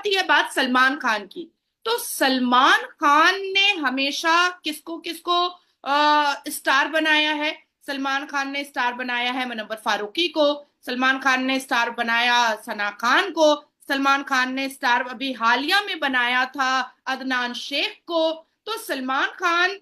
आती है बात सलमान खान की, तो सलमान खान ने हमेशा किसको किसको स्टार बनाया है? सलमान खान ने स्टार बनाया है मुनव्वर फारूकी को, सलमान खान ने स्टार बनाया सना खान को, सलमान खान ने स्टार अभी हालिया में बनाया था अदनान शेख को। तो सलमान खान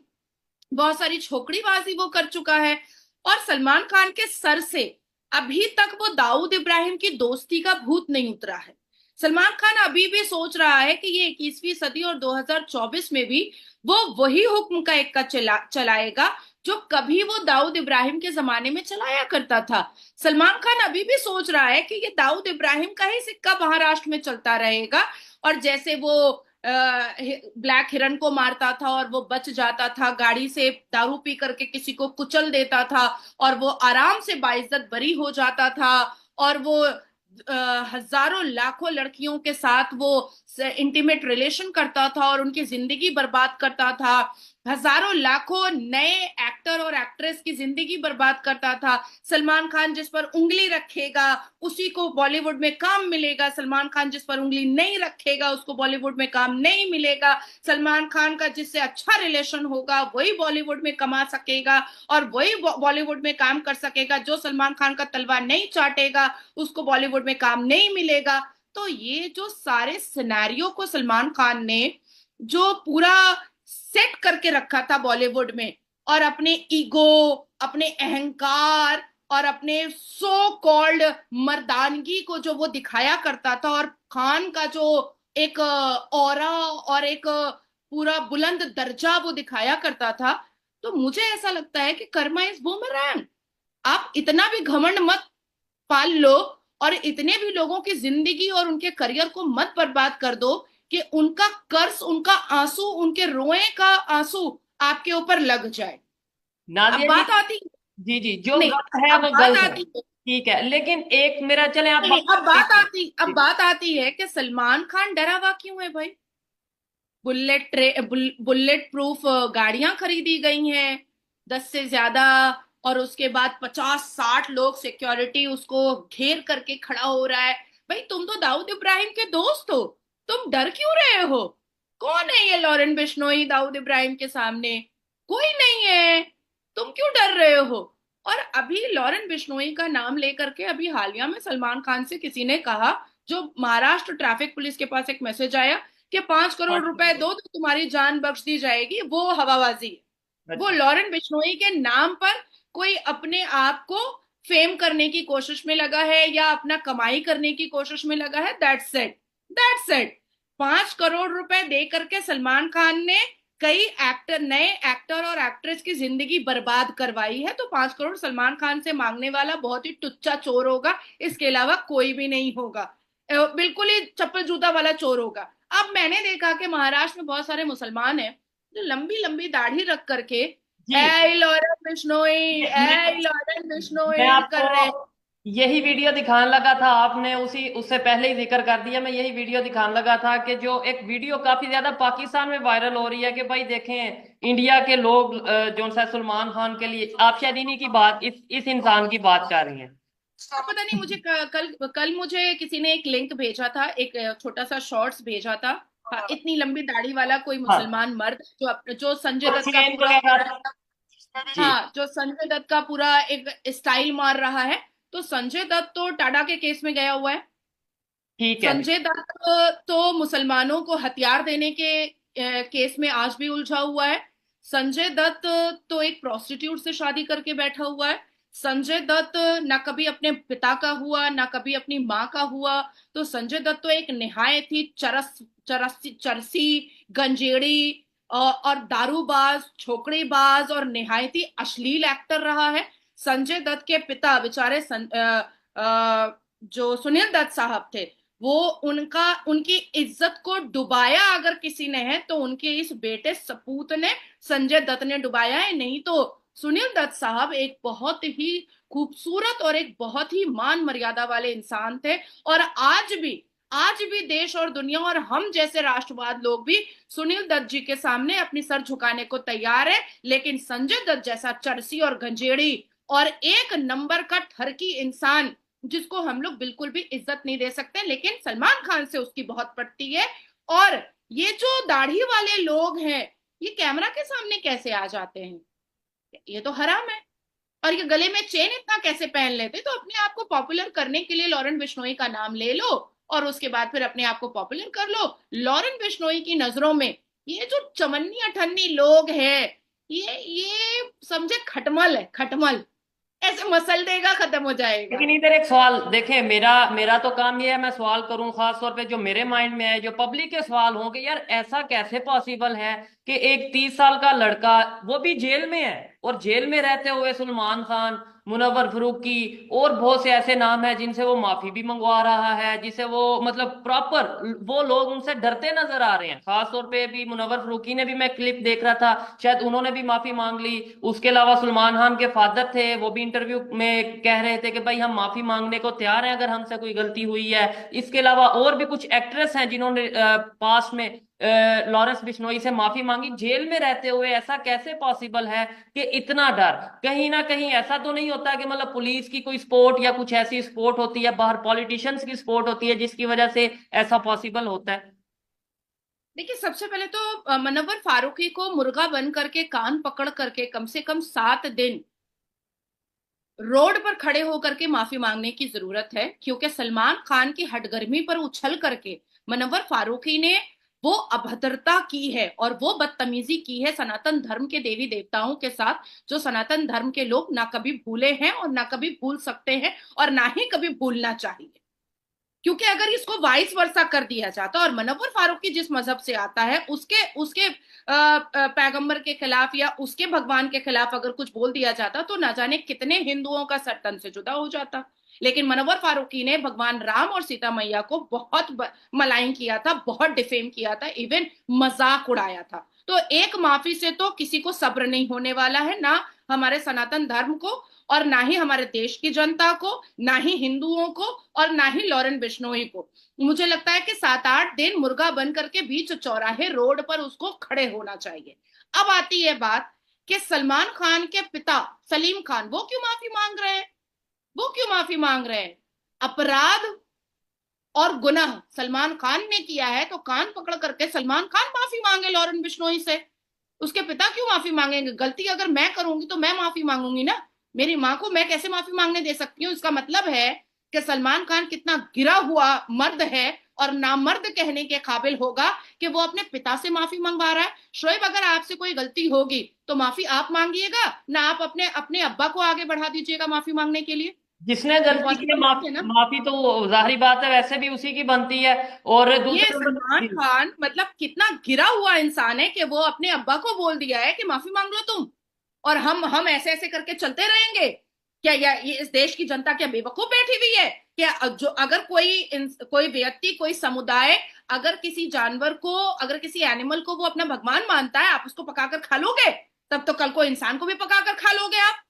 बहुत सारी छोकरीबाजी वो कर चुका है, और सलमान खान के सर से अभी तक वो दाऊद इब्राहिम की दोस्ती का भूत नहीं उतरा है। सलमान खान अभी भी सोच रहा है कि ये 21वीं सदी और 2024 में भी वो वही हुक्म का एक का चलाएगा जो कभी वो दाऊद इब्राहिम के जमाने में चलाया करता था। सलमान खान अभी भी सोच रहा है कि ये दाऊद इब्राहिम का ही सिक्का महाराष्ट्र में चलता रहेगा, और जैसे वो ब्लैक हिरन को मारता था और वो बच जाता था, गाड़ी से दारू पी करके किसी को कुचल देता था और वो आराम से बाइज्जत बरी हो जाता था, और वो हजारों लाखों लड़कियों के साथ वो इंटीमेट रिलेशन करता था और उनकी जिंदगी बर्बाद करता था, हजारों लाखों नए एक्टर और एक्ट्रेस की जिंदगी बर्बाद करता था। सलमान खान जिस पर उंगली रखेगा उसी को बॉलीवुड में काम मिलेगा, सलमान खान जिस पर उंगली नहीं रखेगा उसको बॉलीवुड में काम नहीं मिलेगा। सलमान खान का जिससे अच्छा रिलेशन होगा वही बॉलीवुड में कमा सकेगा और वही बॉलीवुड में काम कर सकेगा। जो सलमान खान का तलवा नहीं चाटेगा उसको बॉलीवुड में काम नहीं मिलेगा। तो ये जो सारे सिनेरियो को सलमान खान ने जो पूरा सेट करके रखा था बॉलीवुड में, और अपने ईगो, अपने अहंकार और अपने सो कॉल्ड मर्दानगी को जो वो दिखाया करता था, और खान का जो एक ऑरा और एक पूरा बुलंद दर्जा वो दिखाया करता था, तो मुझे ऐसा लगता है कि कर्मा इज बूमरैंग। आप इतना भी घमंड मत पाल लो और इतने भी लोगों की जिंदगी और उनके करियर को मत बर्बाद कर दो कि उनका कर्ज, उनका आंसू, उनके रोए का आंसू आपके ऊपर लग जाए। अब नादिया जी। बात आती जी जी, जो नहीं, गलत है अब वो बात गलत है। आती है ठीक है, लेकिन एक मेरा, चले आप नहीं, बात कर लीजिए। अब जी बात आती है कि सलमान खान डरा हुआ क्यों है भाई? बुलेट प्रूफ गाड़ियां खरीदी गई हैं 10 से ज्यादा, और उसके बाद 50-60 लोग सिक्योरिटी उसको घेर करके खड़ा हो रहा है। भाई तुम तो दाऊद इब्राहिम के दोस्त हो, तुम डर क्यों रहे हो? कौन है ये लॉरेन बिश्नोई दाऊद इब्राहिम के सामने? कोई नहीं है, तुम क्यों डर रहे हो? और अभी लॉरेन बिश्नोई का नाम लेकर के अभी हालिया में सलमान खान से किसी ने कहा, जो महाराष्ट्र ट्रैफिक पुलिस के पास एक मैसेज आया कि 5 करोड़ रुपए दो तो तुम्हारी जान बख्श दी जाएगी, वो हवाबाजी है। वो अच्छा। लॉरेन बिश्नोई के नाम पर कोई अपने आप को फेम करने की कोशिश में लगा है या अपना कमाई करने की कोशिश में लगा है। That's it, that's it. 5 crore रुपए दे करके सलमान खान ने कई एक्टर, नए एक्टर और एक्ट्रेस की जिंदगी बर्बाद करवाई है, तो 5 करोड़ सलमान खान से मांगने वाला बहुत ही टुच्चा चोर होगा, इसके अलावा कोई भी नहीं होगा। बिल्कुल ही चप्पल जूता वाला चोर होगा। अब मैंने देखा कि महाराष्ट्र में बहुत सारे मुसलमान हैं जो लंबी लंबी दाढ़ी रख करके जी, ए लॉरेन बिश्नोई, मैं ए लॉरेन मैं बिश्नोई आपको कर रहे। यही वीडियो दिखाने लगा था, आपने उसी उससे पहले ही जिक्र कर दिया। मैं यही वीडियो दिखाने लगा था कि जो एक वीडियो काफी ज्यादा पाकिस्तान में वायरल हो रही है कि भाई देखें इंडिया के लोग जो सा सलमान खान के लिए, आप शायद इन्हीं की बात, इस इंसान की बात कर रही हैं। अब पता नहीं मुझे कल कल मुझे किसी ने एक लिंक भेजा था, एक छोटा सा शॉर्ट्स भेजा था। हाँ, इतनी लंबी दाढ़ी वाला कोई हाँ, मुसलमान मर्द जो संजय तो दत्त का चेन पूरा, वगैरह। जी। हाँ, जो संजय दत्त का पूरा एक स्टाइल मार रहा है। तो संजय दत्त तो टाडा के केस में गया हुआ है। ठीक है। संजय दत्त तो मुसलमानों को हथियार देने के केस में आज भी उलझा हुआ है। संजय दत्त तो एक प्रोस्टिट्यूट से शादी करके बैठा हुआ है। संजय दत्त ना कभी अपने पिता का हुआ ना कभी अपनी माँ का हुआ। तो संजय दत्त तो एक निहायत ही चरसी, गंजेड़ी और दारूबाज, छोकरीबाज और निहायत ही अश्लील एक्टर रहा है। संजय दत्त के पिता बेचारे जो सुनील दत्त साहब थे, वो उनका उनकी इज्जत को डुबाया अगर किसी ने है तो उनके इस बेटे सपूत ने, संजय दत्त ने डुबाया है। नहीं तो सुनील दत्त साहब एक बहुत ही खूबसूरत और एक बहुत ही मान मर्यादा वाले इंसान थे। और आज भी देश और दुनिया और हम जैसे राष्ट्रवाद लोग भी सुनील दत्त जी के सामने अपनी सर झुकाने को तैयार है। लेकिन संजय दत्त जैसा चरसी और गंजेड़ी और एक नंबर का ठरकी इंसान जिसको हम लोग बिल्कुल भी इज्जत नहीं दे सकते, लेकिन सलमान खान से उसकी बहुत पटती है। और ये जो दाढ़ी वाले लोग हैं, ये कैमरा के सामने कैसे आ जाते हैं? ये तो हराम है। और ये गले में चेन इतना कैसे पहन लेते? तो अपने आप को पॉपुलर करने के लिए लॉरेन बिश्नोई का नाम ले लो और उसके बाद फिर अपने आप को पॉपुलर कर लो। लॉरेन बिश्नोई की नजरों में ये जो चमन्नी अठन्नी लोग हैं, ये समझे खटमल है, खटमल। ऐसे मसल देगा, खत्म हो जाएगा। लेकिन इधर एक सवाल देखें, मेरा मेरा तो काम ये है, मैं सवाल करूं खास तौर पे जो मेरे माइंड में है, जो पब्लिक के सवाल हों कि यार ऐसा कैसे पॉसिबल है कि एक 30 साल का लड़का, वो भी जेल में है, और जेल में रहते हुए सलमान खान, मुनव्वर फारूकी और बहुत से ऐसे नाम हैं जिनसे वो माफी भी मंगवा रहा है, जिसे वो मतलब प्रॉपर, वो लोग उनसे डरते नजर आ रहे हैं। खास तौर पे भी मुनव्वर फारूकी ने भी, मैं क्लिप देख रहा था, शायद उन्होंने भी माफी मांग ली। उसके अलावा सलमान खान के फादर थे, वो भी इंटरव्यू में कह रहे थे कि भाई हम माफी मांगने को तैयार हैं अगर हमसे कोई गलती हुई है। इसके अलावा और भी कुछ एक्ट्रेस हैं जिन्होंने पास में लॉरेंस बिश्नोई से माफी मांगी जेल में रहते हुए। ऐसा कैसे पॉसिबल है कि इतना डर? कहीं ना कहीं ऐसा तो नहीं होता कि मतलब पुलिस की कोई सपोर्ट या कुछ ऐसी सपोर्ट होती है, बाहर पॉलिटिशियंस की सपोर्ट होती है, जिसकी वजह से ऐसा पॉसिबल होता है? देखिए, सबसे पहले तो मुनव्वर फारूकी को मुर्गा बन करके, कान पकड़ करके कम से कम 7 दिन रोड पर खड़े होकर के माफी मांगने की जरूरत है, क्योंकि सलमान खान की हटगर्मी पर उछल करके मुनव्वर फारूकी ने वो अभद्रता की है और वो बदतमीजी की है सनातन धर्म के देवी देवताओं के साथ, जो सनातन धर्म के लोग ना कभी भूले हैं और ना कभी भूल सकते हैं और ना ही कभी भूलना चाहिए। क्योंकि अगर इसको वाइस वर्सा कर दिया जाता और मुनव्वर फारूकी जिस मजहब से आता है उसके उसके पैगंबर के खिलाफ या उसके भगवान के खिलाफ अगर कुछ बोल दिया जाता तो ना जाने कितने हिंदुओं का सर तन से जुदा हो जाता। लेकिन मुनव्वर फारूकी ने भगवान राम और सीता मैया को बहुत मलाइन किया था, बहुत डिफेम किया था, इवन मजाक उड़ाया था। तो एक माफी से तो किसी को सब्र नहीं होने वाला है, ना हमारे सनातन धर्म को और ना ही हमारे देश की जनता को, ना ही हिंदुओं को और ना ही लॉरेन बिश्नोई को। मुझे लगता है कि 7-8 दिन मुर्गा बन करके बीच चौराहे रोड पर उसको खड़े होना चाहिए। अब आती है बात कि सलमान खान के पिता सलीम खान वो क्यों माफी मांग रहे हैं? वो क्यों माफी मांग रहे हैं? अपराध और गुनाह सलमान खान ने किया है तो कान पकड़ करके सलमान खान माफी मांगे लॉरेन बिश्नोई से। उसके पिता क्यों माफी मांगेंगे? गलती अगर मैं करूंगी तो मैं माफी मांगूंगी ना। मेरी माँ को मैं कैसे माफी मांगने दे सकती हूँ? इसका मतलब है कि सलमान खान कितना गिरा हुआ मर्द है और नामर्द कहने के काबिल होगा कि वो अपने पिता से माफी मंगवा रहा है। शोएब, अगर आपसे कोई गलती होगी तो माफी आप मांगिएगा ना, आप अपने अपने अब्बा को आगे बढ़ा दीजिएगा माफी मांगने के लिए? जिसने ये गलती की है, पॉसिबल नहीं है ना। माफी तो जाहिर बात है वैसे भी उसी की बनती है। और ये दूसरे नंबर सलमान जी, खान मतलब कितना गिरा हुआ इंसान है कि वो अपने अब्बा को बोल दिया है कि माफी मांग लो तुम, और हम ऐसे ऐसे करके चलते रहेंगे क्या? या ये इस देश की जनता क्या बेवकूफ बैठी हुई है क्या? जो अगर कोई व्यक्ति, कोई समुदाय अगर किसी जानवर को, अगर किसी एनिमल को वो अपना भगवान मानता है, आप उसको पकाकर खा लोगे, तब तो कल को इंसान को भी पकाकर खा लोगे आप।